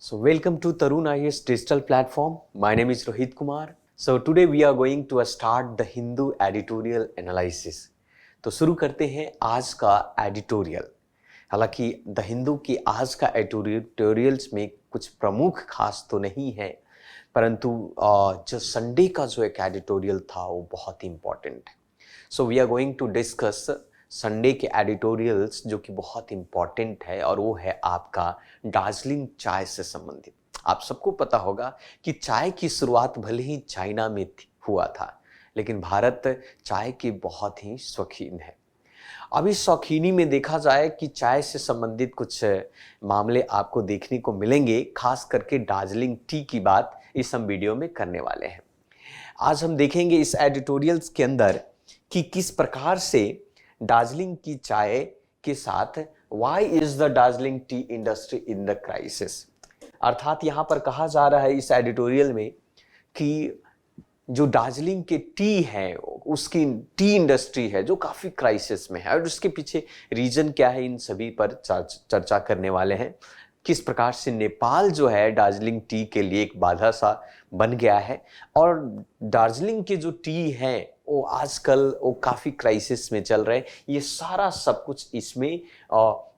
So welcome to Tarun IAS digital platform. My name is Rohit Kumar. So today we are going to start the Hindu editorial analysis. तो शुरू करते हैं आज का editorial. हालांकि the Hindu की आज का एडिटोरियल्स में कुछ प्रमुख खास तो नहीं है, परंतु जो संडे का जो एक एडिटोरियल था वो बहुत ही इम्पोर्टेंट है। So we are going to discuss Sunday के एडिटोरियल्स जो कि बहुत इम्पॉर्टेंट है, और वो है आपका दार्जिलिंग चाय से संबंधित। आप सबको पता होगा कि चाय की शुरुआत भले ही चाइना में हुआ था, लेकिन भारत चाय के बहुत ही शौकीन है। अब इस शौकीनी में देखा जाए कि चाय से संबंधित कुछ मामले आपको देखने को मिलेंगे, खास करके दार्जिलिंग टी की बात इस हम वीडियो में करने वाले हैं। आज हम देखेंगे इस एडिटोरियल्स के अंदर कि किस प्रकार से दार्जिलिंग की चाय के साथ why is the Darjeeling tea industry in the crisis, अर्थात यहाँ पर कहा जा रहा है इस एडिटोरियल में कि जो दार्जिलिंग के टी है, उसकी टी इंडस्ट्री है जो काफ़ी क्राइसिस में है, और उसके पीछे रीजन क्या है, इन सभी पर चर्चा करने वाले हैं। किस प्रकार से नेपाल जो है दार्जिलिंग टी के लिए एक बाधा सा बन गया है, और दार्जिलिंग के जो टी हैं वो आजकल वो काफ़ी क्राइसिस में चल रहे हैं। ये सारा सब कुछ इसमें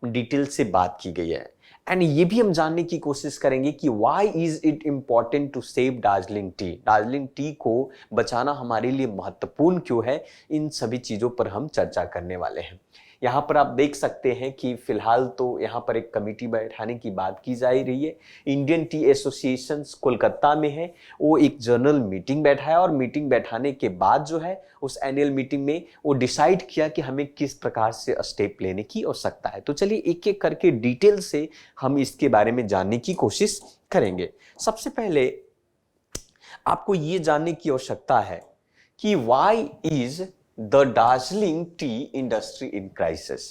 डिटेल से बात की गई है, एंड ये भी हम जानने की कोशिश करेंगे कि why is it important to save Darjeeling tea. Darjeeling tea को बचाना हमारे लिए महत्वपूर्ण क्यों है, इन सभी चीज़ों पर हम चर्चा करने वाले हैं। यहाँ पर आप देख सकते हैं कि फिलहाल तो यहाँ पर एक कमेटी बैठाने की बात की जा रही है। इंडियन टी एसोसिएशन कोलकाता में है, वो एक जनरल मीटिंग बैठाया, और मीटिंग बैठाने के बाद जो है उस एनुअल मीटिंग में वो डिसाइड किया कि हमें किस प्रकार से स्टेप लेने की आवश्यकता है। तो चलिए एक एक करके डिटेल से हम इसके बारे में जानने की कोशिश करेंगे। सबसे पहले आपको ये जानने की आवश्यकता है कि why is the Darjeeling tea industry in crisis.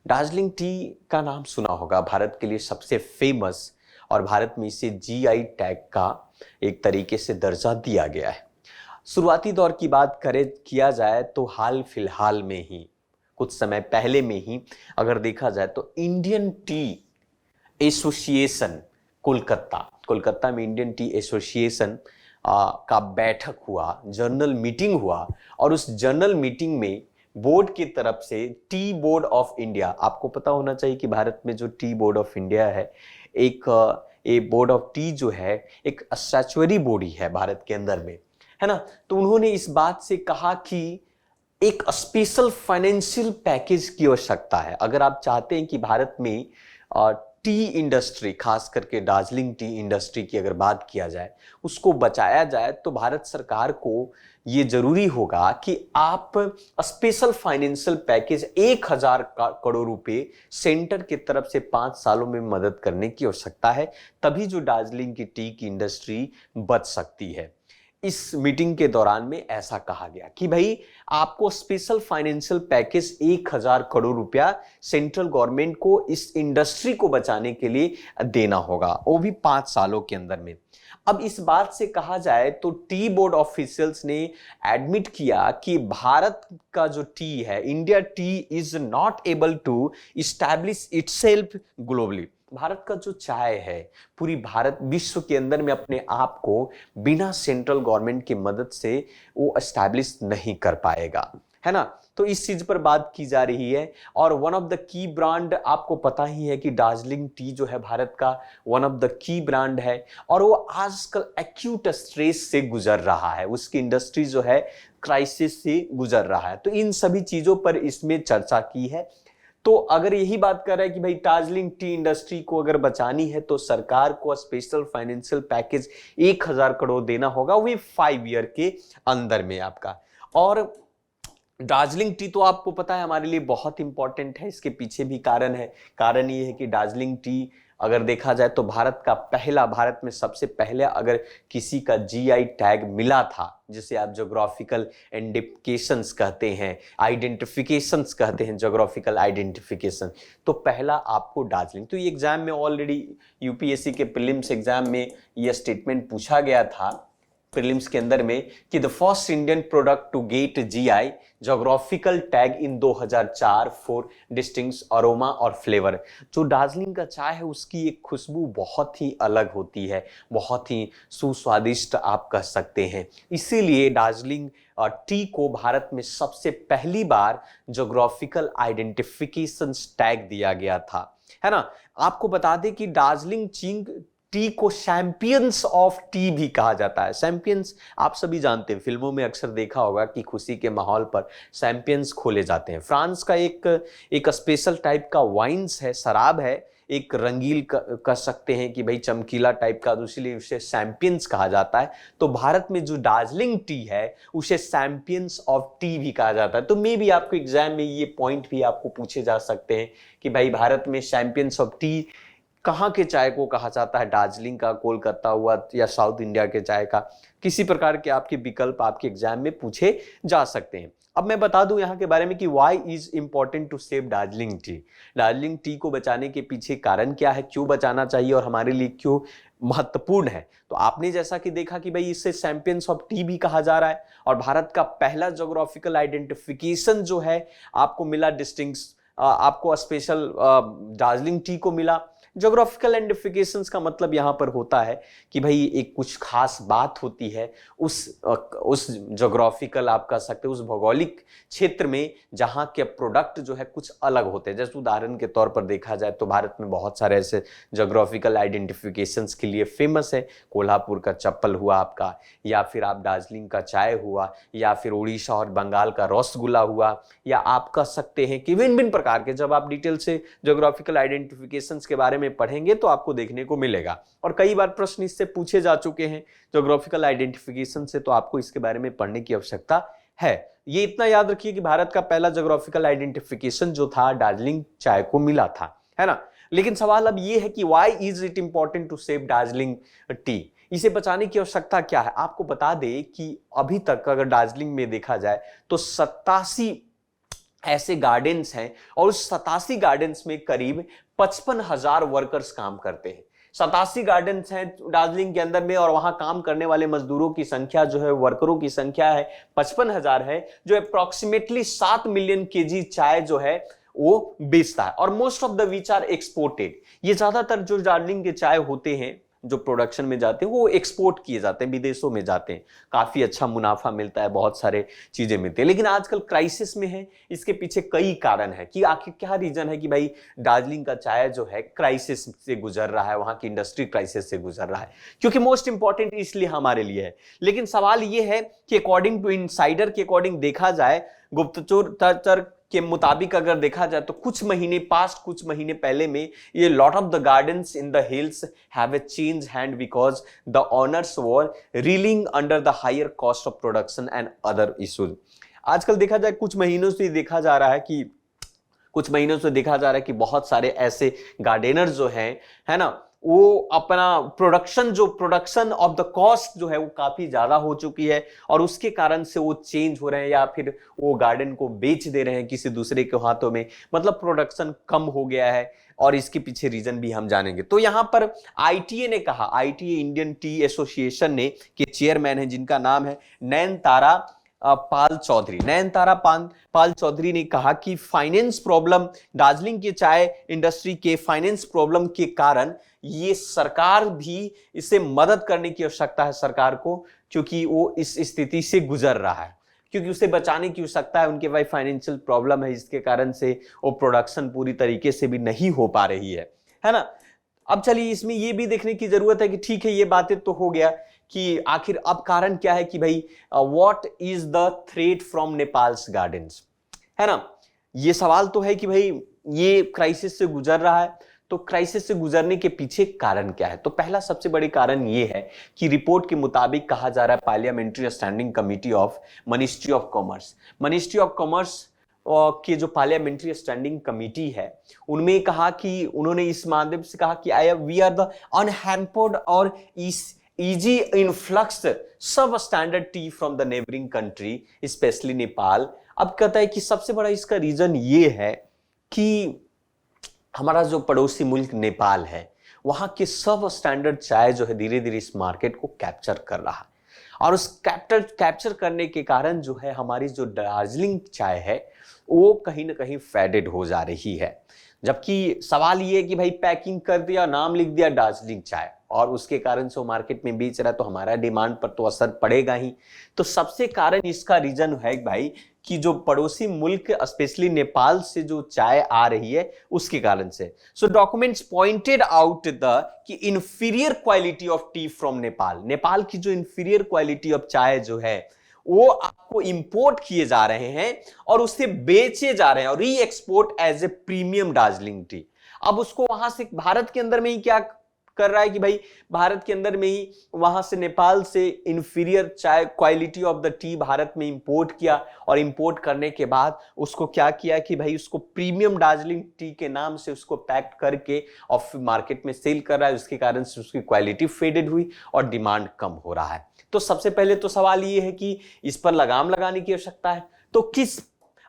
Darjeeling T का नाम सुना होगा, भारत के लिए सबसे फेमस, और भारत में इसे जीआई टैग का एक तरीके से दर्जा दिया गया है। शुरुआती दौर की बात किया जाए तो हाल फिलहाल में ही, कुछ समय पहले में ही अगर देखा जाए तो इंडियन टी एसोसिएशन कोलकाता में इंडियन टी एसोसिएशन का बैठक हुआ, जर्नल मीटिंग हुआ, और उस जर्नल मीटिंग में बोर्ड की तरफ से टी बोर्ड ऑफ इंडिया, आपको पता होना चाहिए कि भारत में जो टी बोर्ड ऑफ इंडिया है, एक बोर्ड ऑफ टी जो है एक स्टैच्यूटरी बॉडी है भारत के अंदर में, है ना। तो उन्होंने इस बात से कहा कि एक स्पेशल फाइनेंशियल पैकेज की आवश्यकता है। अगर आप चाहते हैं कि भारत में टी इंडस्ट्री, खास करके दार्जिलिंग टी इंडस्ट्री की अगर बात किया जाए, उसको बचाया जाए, तो भारत सरकार को ये जरूरी होगा कि आप स्पेशल फाइनेंशियल पैकेज 1000 करोड़ रुपए सेंटर की तरफ से 5 सालों में मदद करने की आवश्यकता है, तभी जो दार्जिलिंग की टी की इंडस्ट्री बच सकती है। इस मीटिंग के दौरान में ऐसा कहा गया कि भाई आपको स्पेशल फाइनेंशियल पैकेज 1000 करोड़ रुपया सेंट्रल गवर्नमेंट को इस इंडस्ट्री को बचाने के लिए देना होगा, वो भी 5 सालों के अंदर में। अब इस बात से कहा जाए तो टी बोर्ड ऑफिशियल्स ने एडमिट किया कि भारत का जो टी है, India tea is not able to establish itself globally. Bharat का जो चाय है पूरी भारत विश्व के अंदर में अपने आप को बिना सेंट्रल गवर्नमेंट की मदद से वो एस्टैब्लिश नहीं कर पाएगा, है ना। तो इस चीज पर बात की जा रही है, और one of the key brand, आपको पता ही है कि दार्जिलिंग टी जो है भारत का one of the key brand है, और वो आजकल एक्यूट स्ट्रेस से गुजर रहा है, उसकी इंडस्ट्री जो है क्राइसिस से गुजर रहा है। तो इन सभी चीजों पर इसमें चर्चा की है। तो अगर यही बात कर रहा है कि भाई दार्जिलिंग टी इंडस्ट्री को अगर बचानी है तो सरकार को स्पेशल फाइनेंशियल पैकेज 1000 करोड़ देना होगा, वो 5 ईयर के अंदर में आपका। और दार्जिलिंग टी तो आपको पता है हमारे लिए बहुत इंपॉर्टेंट है, इसके पीछे भी कारण है। कारण ये है कि दार्जिलिंग टी अगर देखा जाए तो भारत में सबसे पहले अगर किसी का जीआई टैग मिला था, जिसे आप ज्योग्राफिकल इंडिकेशंस कहते हैं, आइडेंटिफिकेशंस कहते हैं, ज्योग्राफिकल आइडेंटिफिकेशन, तो पहला आपको दार्जिलिंग। तो ये एग्जाम में ऑलरेडी यूपीएससी के प्रीलिम्स एग्जाम में यह स्टेटमेंट पूछा गया था प्रीलिम्स के अंदर में कि the first Indian product to get GI geographical tag in 2004 for distinct aroma और फ्लेवर। जो दार्जिलिंग का चाय है उसकी एक खुशबू बहुत ही अलग होती है, बहुत ही सुस्वादिष्ट आप कह सकते हैं। इसीलिए दार्जिलिंग टी को भारत में सबसे पहली बार जोग्राफिकल आइडेंटिफिकेशन टैग दिया गया था, है ना। आपको बता दें कि दार्जिलिंग टी को चैंपियंस ऑफ टी भी कहा जाता है। चैंपियंस आप सभी जानते हैं, फिल्मों में अक्सर देखा होगा कि खुशी के माहौल पर चैंपियंस खोले जाते हैं। फ्रांस का एक स्पेशल टाइप का वाइन्स है, शराब है, एक रंगील कह सकते हैं कि भाई चमकीला टाइप का, तो इसलिए उसे चैंपियंस कहा जाता है। तो भारत में जो दार्जिलिंग टी है उसे चैंपियंस ऑफ टी भी कहा जाता है। तो मे भी आपको एग्जाम में ये पॉइंट भी आपको पूछे जा सकते हैं कि भाई भारत में चैंपियंस ऑफ टी कहाँ के चाय को कहा जाता है, दार्जिलिंग का, कोलकाता हुआ या साउथ इंडिया के चाय का। किसी प्रकार के आपके विकल्प आपके एग्जाम में पूछे जा सकते हैं। अब मैं बता दूं यहाँ के बारे में कि why is important to save Darjeeling tea. Darjeeling tea को बचाने के पीछे कारण क्या है, क्यों बचाना चाहिए और हमारे लिए क्यों महत्वपूर्ण है। तो आपने जैसा कि देखा कि भाई इसे चैंपियंस ऑफ टी भी कहा जा रहा है और भारत का पहला ज्योग्राफिकल आइडेंटिफिकेशन जो है आपको मिला, डिस्टिंक्ट आपको स्पेशल दार्जिलिंग टी को मिला। ज्योग्राफिकल आइडेंटिफिकेशंस का मतलब यहां पर होता है कि भाई एक कुछ खास बात होती है उस ज्योग्राफिकल आप कह सकते हो उस भौगोलिक क्षेत्र में जहां के प्रोडक्ट जो है कुछ अलग होते हैं। जैसे उदाहरण के तौर पर देखा जाए तो भारत में बहुत सारे ऐसे ज्योग्राफिकल आइडेंटिफिकेशंस के लिए फेमस है। कोल्हापुर का चप्पल हुआ आपका, या फिर आप दार्जिलिंग का चाय हुआ, या फिर उड़ीसा और बंगाल का रसगुल्ला हुआ, या आप कह सकते हैं कि भिन्न भिन्न प्रकार के, जब आप डिटेल से ज्योग्राफिकल आइडेंटिफिकेशंस के बारे में पढ़ेंगे तो आपको देखने को मिलेगा। और कई बार प्रश्न इससे पूछे जा चुके हैं ज्योग्राफिकल आइडेंटिफिकेशन से, तो आपको इसके बारे में पढ़ने की आवश्यकता है। ये इतना याद रखिए कि भारत का पहला ज्योग्राफिकल आइडेंटिफिकेशन जो था दार्जिलिंग चाय को मिला था, है ना। लेकिन सवाल अब ये है कि why is it important to save Darjeeling tea. इसे बचाने की आवश्यकता क्या है। आपको बता दें कि अभी तक अगर दार्जिलिंग में देखा जाए तो 87 ऐसे गार्डन्स हैं और उस 87 गार्डन्स में करीब 55,000 वर्कर्स काम करते हैं। 87 गार्डन्स हैं दार्जिलिंग के अंदर में और वहां काम करने वाले मजदूरों की संख्या जो है, वर्करों की संख्या है 55,000 है, जो अप्रोक्सीमेटली 7 मिलियन केजी चाय जो है वो बेचता है। और most of the which are exported. ये ज्यादातर जो दार्जिलिंग के चाय होते हैं जो प्रोडक्शन में जाते हैं वो एक्सपोर्ट किए जाते हैं, विदेशों में जाते हैं। काफी अच्छा मुनाफा मिलता है, बहुत सारे चीजें मिलती है। लेकिन आजकल क्राइसिस में है, इसके पीछे कई कारण है कि आखिर क्या रीजन है कि भाई दार्जिलिंग का चाय जो है क्राइसिस से गुजर रहा है, वहां की इंडस्ट्री क्राइसिस से गुजर रहा है। क्योंकि मोस्ट इंपॉर्टेंट इसलिए हमारे लिए है। लेकिन सवाल यह है कि अकॉर्डिंग टू इनसाइडर के अकॉर्डिंग देखा जाए, गुप्तचर के मुताबिक अगर देखा जाए तो कुछ महीने पहले में ये lot of the gardens in the hills have a change hand because the owners were reeling under the higher cost of production and other issues. आजकल देखा जाए कुछ महीनों से देखा जा रहा है कि बहुत सारे ऐसे गार्डनर्स जो हैं, है ना, वो अपना प्रोडक्शन ऑफ द कॉस्ट जो है वो काफी ज्यादा हो चुकी है और उसके कारण से वो चेंज हो रहे हैं या फिर वो गार्डन को बेच दे रहे हैं किसी दूसरे के हाथों में। मतलब प्रोडक्शन कम हो गया है और इसके पीछे रीजन भी हम जानेंगे। तो यहां पर आईटीए ने कहा, आईटीए इंडियन टी एसोसिएशन ने के चेयरमैन है जिनका नाम है नयनतारा पाल चौधरी ने कहा कि फाइनेंस प्रॉब्लम, दार्जिलिंग के चाय इंडस्ट्री के फाइनेंस प्रॉब्लम के कारण ये सरकार भी इसे मदद करने की आवश्यकता है सरकार को, क्योंकि वो इस स्थिति से गुजर रहा है, क्योंकि उसे बचाने की आवश्यकता है। उनके भाई फाइनेंशियल प्रॉब्लम है, इसके कारण से वो प्रोडक्शन पूरी तरीके से भी नहीं हो पा रही है ना। अब चलिए इसमें ये भी देखने की जरूरत है कि ठीक है ये बातें तो हो गया कि आखिर अब कारण क्या है कि भाई what is the threat from Nepals gardens, है ना। ये सवाल तो है कि भाई ये क्राइसिस से गुजर रहा है, तो क्राइसिस से गुजरने के पीछे कारण क्या है। तो पहला सबसे बड़ी कारण ये है कि रिपोर्ट के मुताबिक कहा जा रहा है parliamentary standing committee of ministry of commerce के जो पार्लियामेंट्री स्टैंडिंग कमेटी है उनमें कहा कि उन्होंने इस माध्यम से कहा कि वी आर द अनहैम्पर्ड और easy influx substandard tea from the neighboring country, especially Nepal. अब कहता है कि सबसे बड़ा इसका रीजन ये है कि हमारा जो पड़ोसी मुल्क नेपाल है वहां के सब स्टैंडर्ड चाय जो है धीरे धीरे इस मार्केट को कैप्चर कर रहा है। और उस कैप्चर करने के कारण जो है हमारी जो दार्जिलिंग चाय है वो कहीं ना कहीं फेडेड हो जा रही है। जबकि सवाल ये है कि भाई पैकिंग कर दिया, नाम लिख दिया दार्जिलिंग चाय, और उसके कारण से वो मार्केट में बेच रहा है, तो हमारा डिमांड पर तो असर पड़ेगा ही। तो सबसे कारण इसका रीजन है भाई कि जो पड़ोसी मुल्क स्पेशली नेपाल से जो चाय आ रही है उसके कारण से। सो डॉक्यूमेंट्स पॉइंटेड आउट द कि inferior quality of T from Nepal, Nepal की जो इंफीरियर क्वालिटी ऑफ चाय जो है वो आपको इंपोर्ट किए जा रहे हैं और उसे बेचे जा रहे हैं और re export as a premium Darjeeling tea. अब उसको वहां से भारत के अंदर में ही क्या कर रहा है कि भाई भारत के अंदर में ही वहां से नेपाल से इंफीरियर चाय quality of the T Bharat में इंपोर्ट किया, और इंपोर्ट करने के बाद उसको क्या किया कि भाई उसको प्रीमियम दार्जिलिंग टी के नाम से उसको पैक करके और मार्केट में सेल कर रहा है। उसके कारण से उसकी क्वालिटी फेडेड हुई और डिमांड कम हो रहा है। तो सबसे पहले तो सवाल ये है कि इस पर लगाम लगाने की आवश्यकता है। तो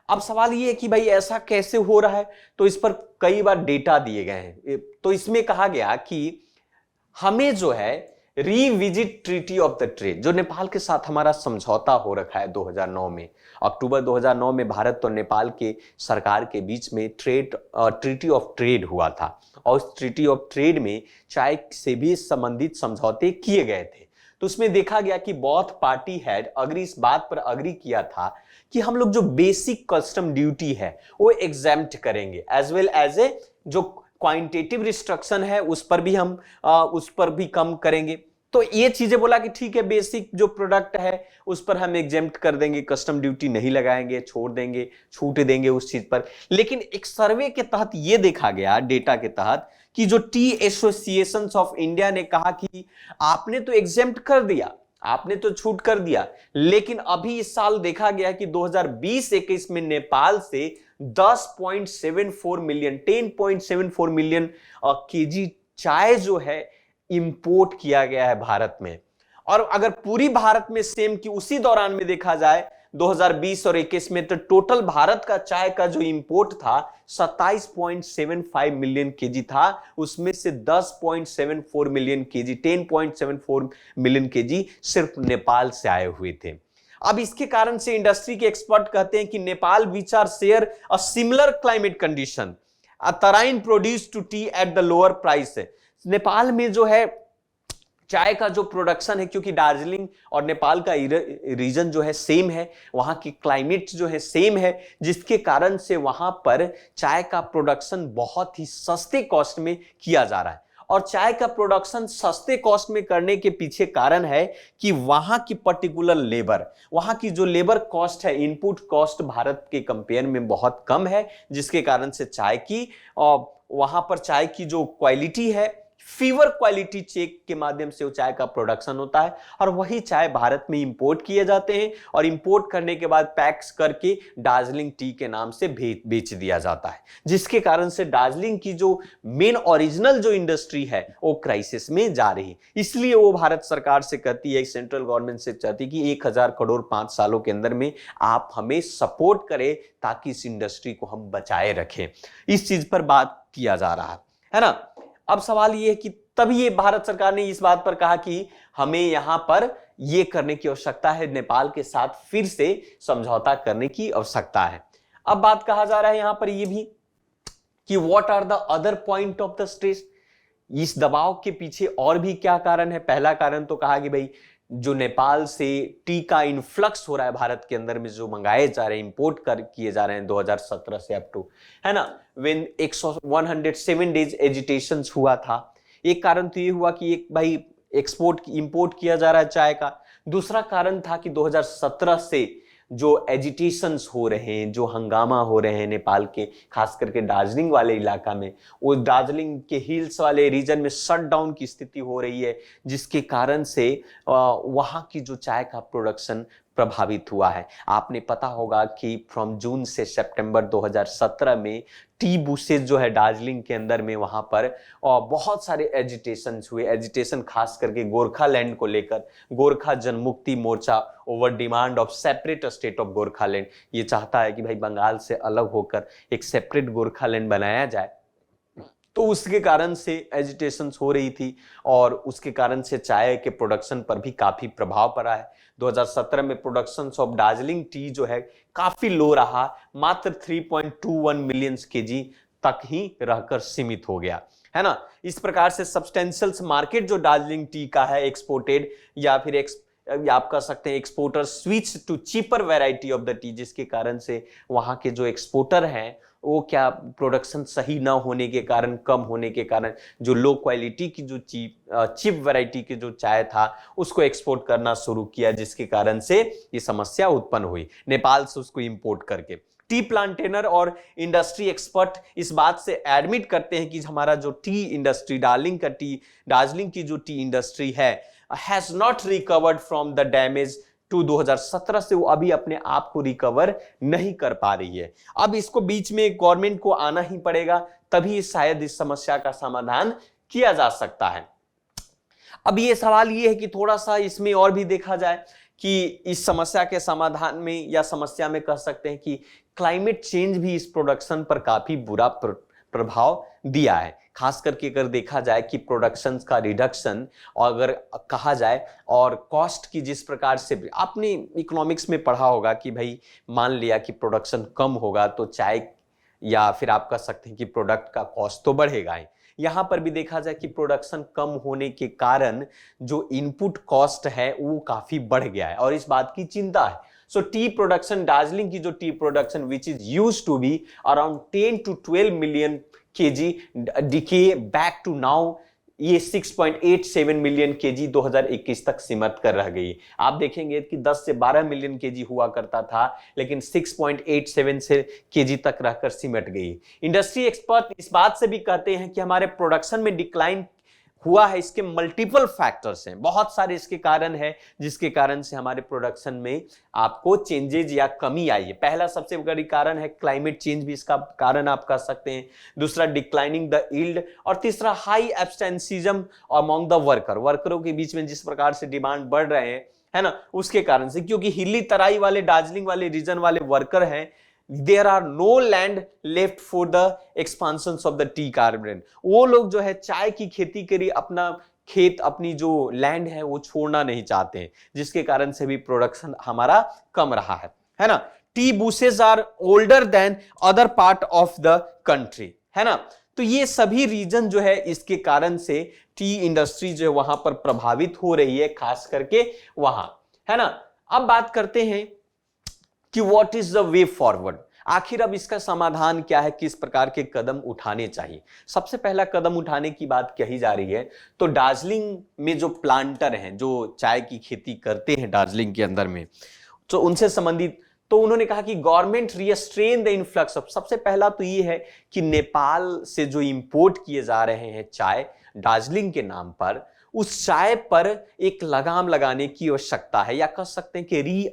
अब सवाल ये है कि भाई ऐसा कैसे हो रहा है, तो इस पर कई बार डेटा दिए गए हैं। तो इसमें कहा गया कि हमें जो है revisit treaty of the trade, जो नेपाल के साथ हमारा समझौता हो रखा है 2009 में, अक्टूबर 2009 में भारत और नेपाल के सरकार के बीच में ट्रीटी ऑफ ट्रेड हुआ था, और उस ट्रीटी ऑफ ट्रेड में चाय से भी संबंधित समझौते किए गए थे। तो उसमें देखा गया कि बोथ पार्टी हैड अग्री, इस बात पर अग्री किया था कि हम लोग जो बेसिक कस्टम ड्यूटी है वो एग्जेम्प्ट करेंगे, एज वेल एज ए जो क्वांटिटेटिव रिस्ट्रिक्शन है उस पर भी कम करेंगे। तो ये चीजें बोला कि ठीक है, बेसिक जो प्रोडक्ट है उस पर हम एग्जेम्प्ट कर देंगे, कस्टम ड्यूटी नहीं लगाएंगे, छोड़ देंगे, छूट देंगे उस चीज पर। लेकिन एक सर्वे के तहत यह देखा गया, डेटा के तहत, कि जो टी एसोसिएशंस ऑफ इंडिया ने कहा कि आपने तो एग्जेम्प्ट कर दिया, आपने तो छूट कर दिया, लेकिन अभी इस साल देखा गया कि 2020-21 में नेपाल से 10.74 मिलियन 10.74 मिलियन केजी चाय जो है इंपोर्ट किया गया है भारत में। और अगर पूरी भारत में सेम की उसी दौरान में देखा जाए 2020 और 21 में, तो टोटल भारत का चाय का जो इंपोर्ट था 27.75 मिलियन केजी था, उसमें से 10.74 मिलियन केजी 10.74 मिलियन केजी सिर्फ नेपाल से आए हुए थे। अब इसके कारण से इंडस्ट्री के एक्सपर्ट कहते हैं कि Nepal which are share a similar climate condition a terrain produce to tea at the lower price. Nepal में जो है चाय का जो प्रोडक्शन है, क्योंकि दार्जिलिंग और नेपाल का रीजन जो है सेम है, वहां की क्लाइमेट जो है सेम है, जिसके कारण से वहां पर चाय का प्रोडक्शन बहुत ही सस्ते कॉस्ट में किया जा रहा है। और चाय का प्रोडक्शन सस्ते कॉस्ट में करने के पीछे कारण है कि वहां की पर्टिकुलर लेबर, वहां की जो लेबर कॉस्ट है, इनपुट कॉस्ट भारत के कंपेयर में बहुत कम है, जिसके कारण से चाय की वहां पर चाय की जो क्वालिटी है, फीवर क्वालिटी चेक के माध्यम से वो चाय का प्रोडक्शन होता है, और वही चाय भारत में इंपोर्ट किए जाते हैं, और इंपोर्ट करने के बाद पैक्स करके दार्जिलिंग टी के नाम से बेच दिया जाता है, जिसके कारण से दार्जिलिंग की जो मेन ओरिजिनल जो इंडस्ट्री है वो क्राइसिस में जा रही है। इसलिए वो भारत सरकार से कहती है, सेंट्रल गवर्नमेंट से चाहती है कि 1000 करोड़ 5 सालों के अंदर में आप हमें सपोर्ट करें ताकि इस इंडस्ट्री को हम बचाए रखें। इस चीज पर बात किया जा रहा है ना। अब सवाल ये है कि तभी ये भारत सरकार ने इस बात पर कहा कि हमें यहां पर ये करने की आवश्यकता है, नेपाल के साथ फिर से समझौता करने की आवश्यकता है। अब बात कहा जा रहा है यहां पर ये भी कि what are the other point of the stress, इस दबाव के पीछे और भी क्या कारण है। पहला कारण तो कहा कि भाई जो नेपाल से टी का इन्फ्लक्स हो रहा है भारत के अंदर में, जो मंगाए जा रहे हैं, इंपोर्ट किए जा रहे हैं 2017 से अप टू, है ना, व्हेन 107 डेज एजिटेशन हुआ था। एक कारण तो ये हुआ कि एक भाई इंपोर्ट किया जा रहा है चाय का। दूसरा कारण था कि 2017 से जो एजिटेशंस हो रहे हैं, जो हंगामा हो रहे हैं नेपाल के, खास करके दार्जिलिंग वाले इलाका में, वो दार्जिलिंग के हिल्स वाले रीजन में शटडाउन की स्थिति हो रही है, जिसके कारण से वहां की जो चाय का प्रोडक्शन प्रभावित हुआ है। आपने पता होगा कि फ्रॉम जून से सितंबर 2017 में टी बुशेज जो है दार्जिलिंग के अंदर में, वहां पर बहुत सारे एजिटेशन हुए। एजिटेशन खास करके गोरखालैंड को लेकर, Gorkha Janmukti Morcha over demand of separate state of Gorkhaland, ये चाहता है कि भाई बंगाल से अलग होकर एक सेपरेट गोरखालैंड बनाया जाए। तो तो उसके कारण से एजिटेशंस हो रही थी और उसके कारण से चाय के प्रोडक्शन पर भी काफी प्रभाव पड़ा है। 2017 में प्रोडक्शन ऑफ दार्जिलिंग टी जो है काफी लो रहा, मात्र 3.21 मिलियन केजी तक ही रहकर सीमित हो गया, है ना। इस प्रकार से सब्सटेंशियल मार्केट जो दार्जिलिंग टी का है एक्सपोर्टेड या फिर या आप कह सकते हैं exporter switch to cheaper variety of the tea, जिसके कारण से वहां के जो एक्सपोर्टर हैं वो क्या प्रोडक्शन सही ना होने के कारण, कम होने के कारण जो लो क्वालिटी की जो चीप वैरायटी की जो चाय था उसको एक्सपोर्ट करना शुरू किया, जिसके कारण से ये समस्या उत्पन्न हुई नेपाल से उसको इंपोर्ट करके। टी प्लांटेनर और इंडस्ट्री एक्सपर्ट इस बात से एडमिट करते हैं कि हमारा जो टी इंडस्ट्री दार्जिलिंग की जो टी इंडस्ट्री है has not recovered from the damage to 2017 से वो अभी अपने आप को रिकवर नहीं कर पा रही है। अब इसको बीच में गवर्नमेंट को आना ही पड़ेगा, तभी शायद इस समस्या का समाधान किया जा सकता है। अब ये सवाल ये है कि थोड़ा सा इसमें और भी देखा जाए कि इस समस्या के समाधान में या समस्या में कह सकते हैं कि क्लाइमेट चेंज भी इस प्रोडक्शन पर काफी बुरा प्रभाव दिया है। खास करके अगर देखा जाए कि प्रोडक्शन का रिडक्शन और अगर कहा जाए और कॉस्ट की जिस प्रकार से आपने इकोनॉमिक्स में पढ़ा होगा कि भाई मान लिया कि प्रोडक्शन कम होगा तो चाय या फिर आप कह सकते हैं कि प्रोडक्ट का कॉस्ट तो बढ़ेगा ही। यहां पर भी देखा जाए कि प्रोडक्शन कम होने के कारण जो इनपुट कॉस्ट है वो काफी बढ़ गया है और इस बात की चिंता है। सो टी प्रोडक्शन, दार्जिलिंग की जो tea production which is used to be around 10 to 12 million KG decade back to now ये 6.87 मिलियन केजी 2021 तक सीमित कर रह गई। आप देखेंगे कि 10 से 12 मिलियन केजी हुआ करता था, लेकिन 6.87 से केजी तक रहकर सिमट गई। इंडस्ट्री एक्सपर्ट इस बात से भी कहते हैं कि हमारे प्रोडक्शन में डिक्लाइन हुआ है, इसके मल्टीपल फैक्टर्स हैं, बहुत सारे इसके कारण है जिसके कारण से हमारे प्रोडक्शन में आपको चेंजेज या कमी आई है। पहला सबसे बड़ी कारण है क्लाइमेट चेंज, भी इसका कारण आप कह सकते हैं। दूसरा डिक्लाइनिंग द यील्ड और तीसरा हाई एब्सेंटिज्म अमंग द वर्करों के बीच में जिस प्रकार से डिमांड बढ़ रहे हैं, है ना, उसके कारण से, क्योंकि हिली तराई वाले दार्जिलिंग वाले रीजन वाले वर्कर हैं, there are no land left for the expansions of the tea garden। वो लोग जो है चाय की खेती के लिए अपना खेत, अपनी जो लैंड है वो छोड़ना नहीं चाहते हैं, जिसके कारण से भी प्रोडक्शन हमारा कम रहा है ना। Tea bushes are older than other part of the country, है ना। तो ये सभी रीजन जो है इसके कारण से टी इंडस्ट्री जो है वहां पर प्रभावित हो रही है, खास करके वहां, है ना। अब बात करते हैं कि what is the way forward, आखिर अब इसका समाधान क्या है, किस प्रकार के कदम उठाने चाहिए। सबसे पहला कदम उठाने की बात कही जा रही है तो दार्जिलिंग में जो प्लांटर हैं, जो चाय की खेती करते हैं दार्जिलिंग के अंदर में, तो उनसे संबंधित, तो उन्होंने कहा कि government restrain the influx of. सबसे पहला तो ये है कि नेपाल से जो इंपोर्ट किए जा रहे हैं चाय दार्जिलिंग के नाम पर, उस चाय पर एक लगाम लगाने की आवश्यकता है, या कह सकते हैं कि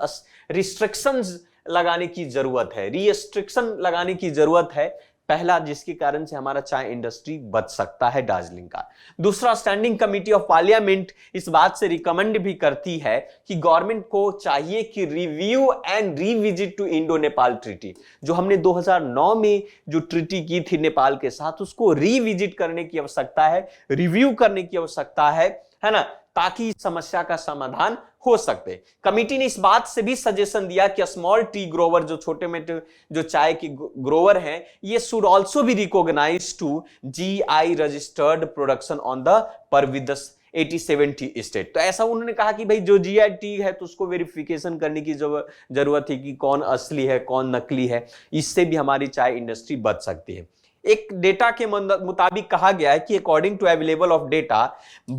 रिस्ट्रिक्शंस लगाने की जरूरत है, रिस्ट्रिक्शन लगाने की जरूरत है। पहला, जिसके कारण से हमारा चाय इंडस्ट्री बच सकता है दार्जिलिंग का। दूसरा, स्टैंडिंग कमेटी ऑफ पार्लियामेंट इस बात से रिकमेंड भी करती है कि गवर्नमेंट को चाहिए कि review and revisit to Indo Nepal treaty, जो हमने 2009 में जो ट्रीटी की थी नेपाल के साथ, उसको रिविजिट करने की आवश्यकता है, रिव्यू करने की आवश्यकता है ना, ताकि इस समस्या का समाधान हो सकते। कमेटी ने इस बात से भी सजेशन दिया कि स्मॉल टी ग्रोवर, जो छोटे मोटे जो चाय के ग्रोवर हैं, ये should also be recognised to GI registered production on the par with 87 tea state. तो ऐसा उन्होंने कहा कि भाई जो जीआई टी है तो उसको वेरिफिकेशन करने की जरूरत है कि कौन असली है कौन नकली है, इससे भी हमारी चाय इंडस्ट्री बच सकती है। एक डेटा के मुताबिक कहा गया है कि according to available of data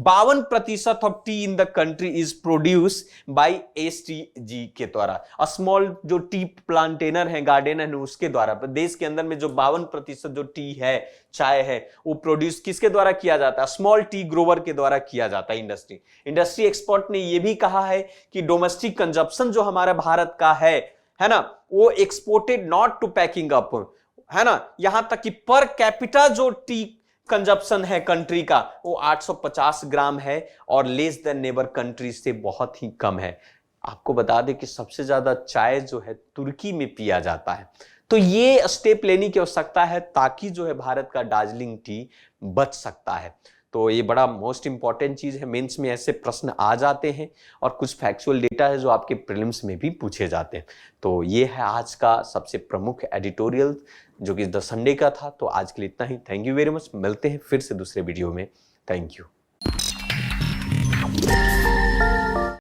52% of tea in the country is produce by STG के द्वारा। स्मॉल जो टी प्लांटेनर है, गार्डनर है, उसके द्वारा देश के अंदर में जो 52% जो टी है, चाय है, वो प्रोड्यूस किसके द्वारा किया जाता है? स्मॉल टी ग्रोवर के द्वारा किया जाता है। इंडस्ट्री एक्सपर्ट ने यह भी कहा है कि डोमेस्टिक कंजप्शन जो हमारा भारत का है ना, वो exported not to packing up, है ना। यहां तक कि पर कैपिटा जो टी कंजप्शन है कंट्री का, वो 850 ग्राम है और लेस देन नेबर कंट्री से बहुत ही कम है। आपको बता दें कि सबसे ज्यादा चाय जो है तुर्की में पिया जाता है। तो ये स्टेप लेने की आवश्यकता है ताकि जो है भारत का दार्जिलिंग टी बच सकता है। तो ये बड़ा मोस्ट इंपॉर्टेंट चीज़ है, मेंस में ऐसे प्रश्न आ जाते हैं और कुछ फैक्चुअल डेटा है जो आपके प्रीलिम्स में भी पूछे जाते हैं। तो ये है आज का सबसे प्रमुख एडिटोरियल जो कि द संडे का था। तो आज के लिए इतना ही। थैंक यू वेरी मच, मिलते हैं फिर से दूसरे वीडियो में। Thank you.